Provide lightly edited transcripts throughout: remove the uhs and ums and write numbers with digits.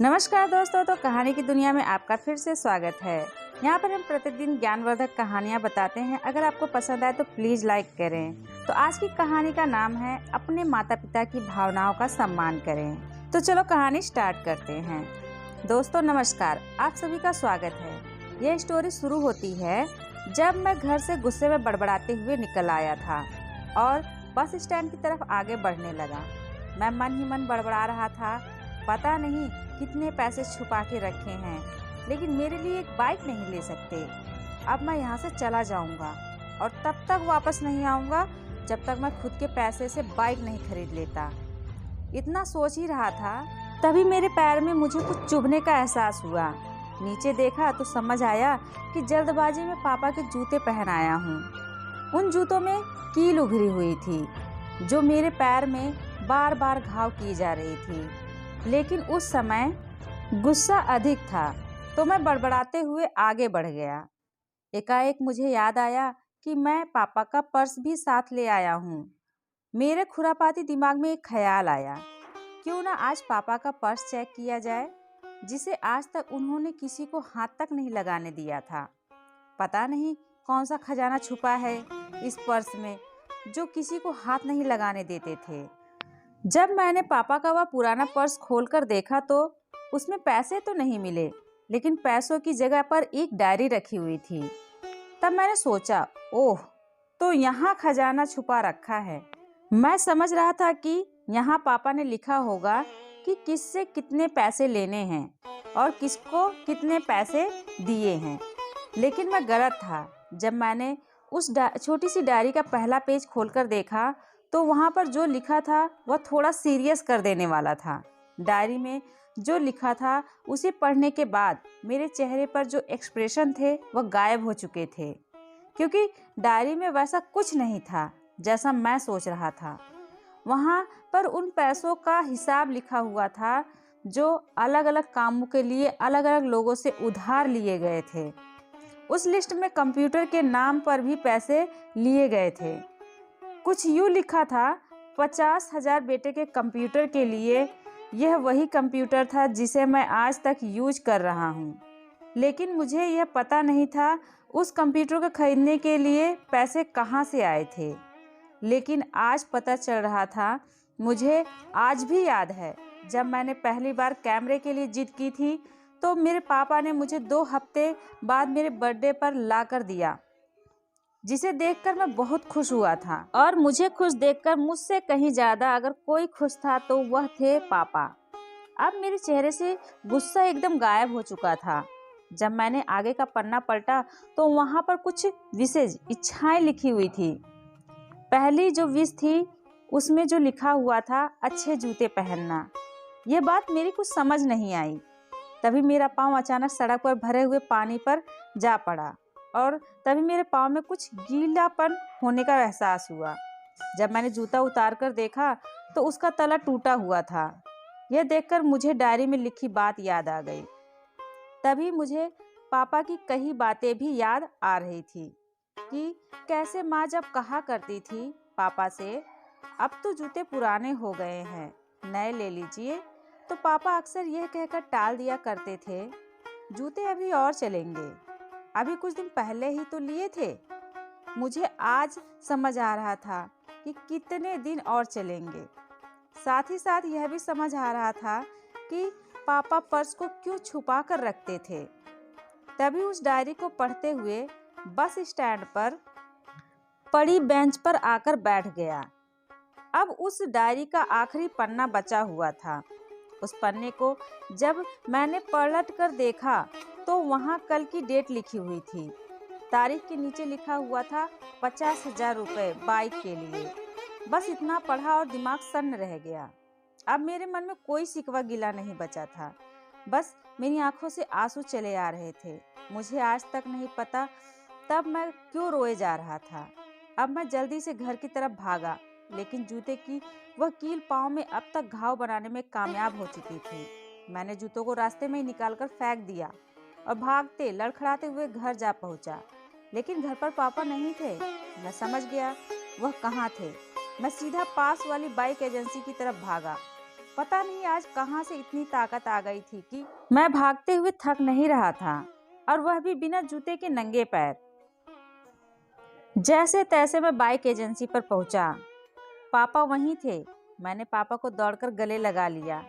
नमस्कार दोस्तों, तो कहानी की दुनिया में आपका फिर से स्वागत है। यहाँ पर हम प्रतिदिन ज्ञानवर्धक कहानियाँ बताते हैं। अगर आपको पसंद आए तो प्लीज़ लाइक करें। तो आज की कहानी का नाम है अपने माता पिता की भावनाओं का सम्मान करें। तो चलो कहानी स्टार्ट करते हैं। दोस्तों नमस्कार, आप सभी का स्वागत है। यह स्टोरी शुरू होती है जब मैं घर से गुस्से में बड़बड़ाते हुए निकल आया था और बस स्टैंड की तरफ आगे बढ़ने लगा। मैं मन ही मन बड़बड़ा रहा था, पता नहीं कितने पैसे छुपा के रखे हैं, लेकिन मेरे लिए एक बाइक नहीं ले सकते। अब मैं यहाँ से चला जाऊँगा और तब तक वापस नहीं आऊँगा जब तक मैं खुद के पैसे से बाइक नहीं खरीद लेता। इतना सोच ही रहा था, तभी मेरे पैर में मुझे कुछ चुभने का एहसास हुआ। नीचे देखा तो समझ आया कि जल्दबाजी में पापा के जूते पहन आया हूँ। उन जूतों में कील उभरी हुई थी जो मेरे पैर में बार बार घाव की जा रही थी, लेकिन उस समय गुस्सा अधिक था तो मैं बड़बड़ाते हुए आगे बढ़ गया। एकाएक मुझे याद आया कि मैं पापा का पर्स भी साथ ले आया हूँ। मेरे खुरापाती दिमाग में एक ख्याल आया, क्यों ना आज पापा का पर्स चेक किया जाए, जिसे आज तक उन्होंने किसी को हाथ तक नहीं लगाने दिया था। पता नहीं कौन सा खजाना छुपा है इस पर्स में जो किसी को हाथ नहीं लगाने देते थे। जब मैंने पापा का वह पुराना पर्स खोलकर देखा तो उसमें पैसे तो नहीं मिले, लेकिन पैसों की जगह पर एक डायरी रखी हुई थी। तब मैंने सोचा, ओह, तो यहाँ खजाना छुपा रखा है। मैं समझ रहा था कि यहाँ पापा ने लिखा होगा कि किससे कितने पैसे लेने हैं और किसको कितने पैसे दिए हैं, लेकिन मैं गलत था। जब मैंने उस छोटी सी डायरी का पहला पेज खोलकर देखा तो वहाँ पर जो लिखा था वह थोड़ा सीरियस कर देने वाला था। डायरी में जो लिखा था उसे पढ़ने के बाद मेरे चेहरे पर जो एक्सप्रेशन थे वह गायब हो चुके थे, क्योंकि डायरी में वैसा कुछ नहीं था जैसा मैं सोच रहा था। वहाँ पर उन पैसों का हिसाब लिखा हुआ था जो अलग अलग कामों के लिए अलग अलग लोगों से उधार लिए गए थे। उस लिस्ट में कंप्यूटर के नाम पर भी पैसे लिए गए थे। कुछ यूँ लिखा था, 50,000 बेटे के कंप्यूटर के लिए। यह वही कंप्यूटर था जिसे मैं आज तक यूज कर रहा हूँ, लेकिन मुझे यह पता नहीं था उस कंप्यूटर को खरीदने के लिए पैसे कहाँ से आए थे। लेकिन आज पता चल रहा था। मुझे आज भी याद है जब मैंने पहली बार कैमरे के लिए जिद की थी तो मेरे पापा ने मुझे 2 हफ्ते बाद मेरे बर्थडे पर ला कर दिया, जिसे देखकर मैं बहुत खुश हुआ था। और मुझे खुश देखकर मुझसे कहीं ज़्यादा अगर कोई खुश था तो वह थे पापा। अब मेरे चेहरे से गुस्सा एकदम गायब हो चुका था। जब मैंने आगे का पन्ना पलटा तो वहाँ पर कुछ विशेष इच्छाएं लिखी हुई थी। पहली जो विश थी उसमें जो लिखा हुआ था, अच्छे जूते पहनना। यह बात मेरी कुछ समझ नहीं आई। तभी मेरा पाँव अचानक सड़क पर भरे हुए पानी पर जा पड़ा और तभी मेरे पाँव में कुछ गीलापन होने का एहसास हुआ। जब मैंने जूता उतार कर देखा तो उसका तला टूटा हुआ था। यह देखकर मुझे डायरी में लिखी बात याद आ गई। तभी मुझे पापा की कई बातें भी याद आ रही थी कि कैसे माँ जब कहा करती थी पापा से, अब तो जूते पुराने हो गए हैं, नए ले लीजिए, तो पापा अक्सर यह कहकर टाल दिया करते थे, जूते अभी और चलेंगे, अभी कुछ दिन पहले ही तो लिए थे। मुझे आज समझ आ रहा था कि कितने दिन और चलेंगे। साथ ही साथ यह भी समझ आ रहा था कि पापा पर्स को क्यों छुपा कर रखते थे। तभी उस डायरी को पढ़ते हुए बस स्टैंड पर पड़ी बेंच पर आकर बैठ गया। अब उस डायरी का आखिरी पन्ना बचा हुआ था। उस पन्ने को जब मैंने पलट कर देखा तो वहाँ कल की डेट लिखी हुई थी। तारीख के नीचे लिखा हुआ था 50,000 रुपये बाइक के लिए। बस इतना पढ़ा और दिमाग सन्न रह गया। अब मेरे मन में कोई शिकवा गिला नहीं बचा था, बस मेरी आंखों से आंसू चले आ रहे थे। मुझे आज तक नहीं पता तब मैं क्यों रोए जा रहा था। अब मैं जल्दी से घर की तरफ भागा, लेकिन जूते की वह कील पाँव में अब तक घाव बनाने में कामयाब हो चुकी थी। मैंने जूतों को रास्ते में ही निकालकर फेंक दिया और भागते लड़खड़ाते हुए घर जा पहुंचा, लेकिन घर पर पापा नहीं थे। मैं समझ गया वह कहाँ थे। मैं सीधा पास वाली बाइक एजेंसी की तरफ भागा। पता नहीं आज कहाँ से इतनी ताकत आ गई थी कि मैं भागते हुए थक नहीं रहा था, और वह भी बिना जूते के नंगे पैर। जैसे तैसे मैं बाइक एजेंसी पर पहुंचा। पापा वहीं थे। मैंने पापा को दौड़कर गले लगा लिया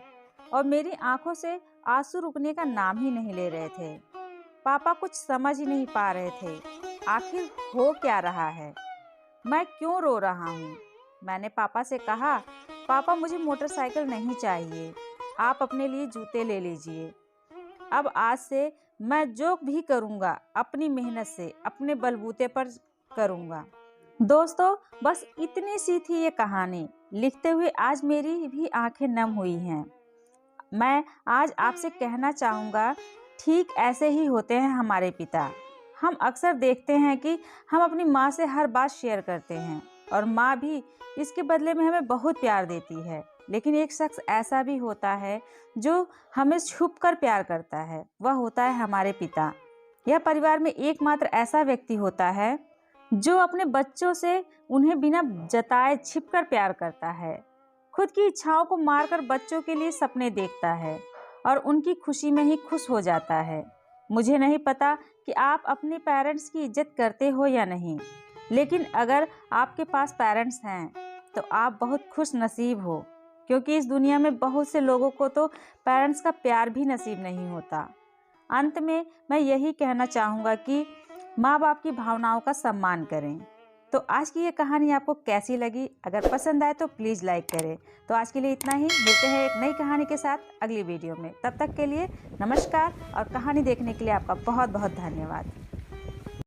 और मेरी आंखों से आंसू रुकने का नाम ही नहीं ले रहे थे। पापा कुछ समझ ही नहीं पा रहे थे, आखिर हो क्या रहा है, मैं क्यों रो रहा हूँ। मैंने पापा से कहा, पापा मुझे मोटरसाइकिल नहीं चाहिए, आप अपने लिए जूते ले लीजिए। अब आज से मैं जो भी करूँगा अपनी मेहनत से, अपने बलबूते पर करूँगा। दोस्तों, बस इतनी सी थी ये कहानी। लिखते हुए आज मेरी भी आंखें नम हुई हैं। मैं आज आपसे कहना चाहूँगा, ठीक ऐसे ही होते हैं हमारे पिता। हम अक्सर देखते हैं कि हम अपनी माँ से हर बात शेयर करते हैं और माँ भी इसके बदले में हमें बहुत प्यार देती है। लेकिन एक शख्स ऐसा भी होता है जो हमें छुप कर प्यार करता है, वह होता है हमारे पिता। यह परिवार में एकमात्र ऐसा व्यक्ति होता है जो अपने बच्चों से उन्हें बिना जताए छिपकर प्यार करता है, खुद की इच्छाओं को मारकर बच्चों के लिए सपने देखता है और उनकी खुशी में ही खुश हो जाता है। मुझे नहीं पता कि आप अपने पेरेंट्स की इज्जत करते हो या नहीं, लेकिन अगर आपके पास पेरेंट्स हैं तो आप बहुत खुश नसीब हो, क्योंकि इस दुनिया में बहुत से लोगों को तो पेरेंट्स का प्यार भी नसीब नहीं होता। अंत में मैं यही कहना चाहूँगा कि माँ बाप की भावनाओं का सम्मान करें। तो आज की ये कहानी आपको कैसी लगी? अगर पसंद आए तो प्लीज़ लाइक करें। तो आज के लिए इतना ही। मिलते हैं एक नई कहानी के साथ अगली वीडियो में। तब तक के लिए नमस्कार, और कहानी देखने के लिए आपका बहुत बहुत धन्यवाद।